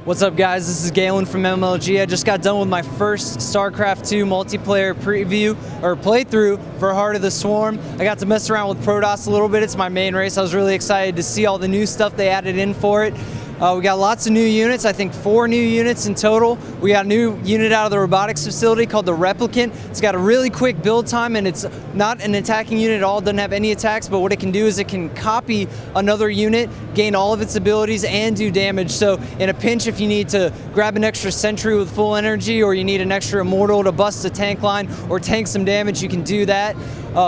What's up, guys? This is Galen from MLG. I just got done with my first Starcraft 2 multiplayer preview or playthrough for Heart of the Swarm. I got to mess around with Protoss a little bit. It's my main race. I was really excited to see all the new stuff they added in for it. We got lots of new units, I think 4 new units in total. We got a new unit out of the robotics facility called the Replicant. It's got a really quick build time and it's not an attacking unit at all, doesn't have any attacks, but what it can do is it can copy another unit, gain all of its abilities, and do damage. So in a pinch, if you need to grab an extra sentry with full energy or you need an extra immortal to bust a tank line or tank some damage, you can do that.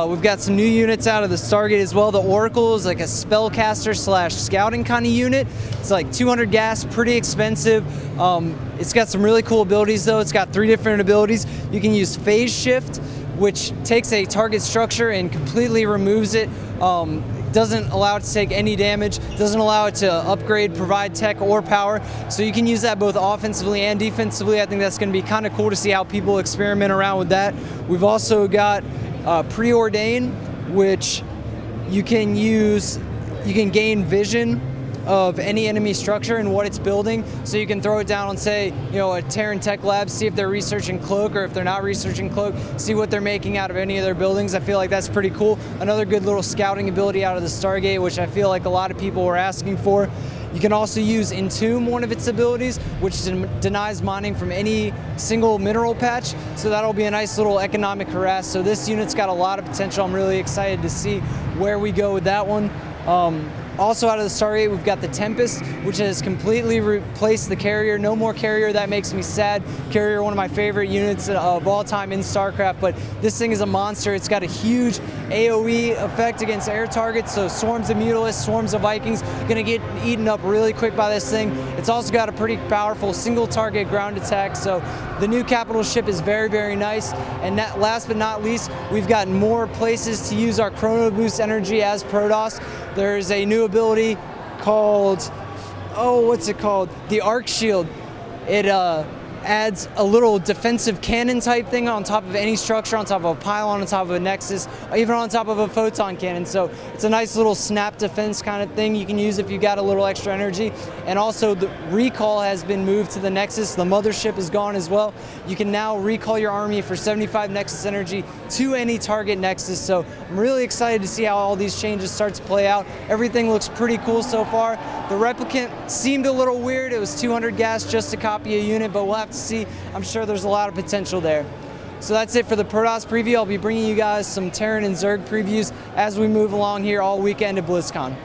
We've got some new units out of the Stargate as well. The Oracle is like a spellcaster slash scouting kind of unit. It's like 200 gas, pretty expensive. It's got some really cool abilities though. It's got 3 different abilities. You can use phase shift, which takes a target structure and completely removes it. Doesn't allow it to take any damage, doesn't allow it to upgrade, provide tech or power. So you can use that both offensively and defensively. I think that's going to be kind of cool to see how people experiment around with that. We've also got Preordain, which you can use, you can gain vision of any enemy structure and what it's building, so you can throw it down on, say, you know, a Terran Tech Lab, see if they're researching Cloak, or if they're not researching Cloak, see what they're making out of any of their buildings. I feel like that's pretty cool. Another good little scouting ability out of the Stargate, which I feel like a lot of people were asking for. You can also use Entomb, one of its abilities, which denies mining from any single mineral patch, so that'll be a nice little economic harass. So this unit's got a lot of potential. I'm really excited to see where we go with that one. Also out of the Stargate, we've got the Tempest, which has completely replaced the Carrier. No more Carrier, that makes me sad. Carrier, one of my favorite units of all time in StarCraft, but this thing is a monster. It's got a huge AoE effect against air targets, so swarms of Mutalisks, swarms of Vikings, gonna get eaten up really quick by this thing. It's also got a pretty powerful single target ground attack, so the new capital ship is very, very nice. And last but not least, we've got more places to use our Chrono Boost energy as Protoss. There's a new ability called, what's it called? The Arc Shield. It adds a little defensive cannon type thing on top of any structure, on top of a pylon, on top of a nexus, even on top of a photon cannon. So it's a nice little snap defense kind of thing you can use if you got a little extra energy. And also the recall has been moved to the nexus. The mothership is gone as well. You can now recall your army for 75 nexus energy to any target nexus. So I'm really excited to see how all these changes start to play out. Everything looks pretty cool so far. The Replicant seemed a little weird. It was 200 gas just to copy a unit, but we'll have to see. I'm sure there's a lot of potential there. So that's it for the Protoss preview. I'll be bringing you guys some Terran and Zerg previews as we move along here all weekend at Blizzcon.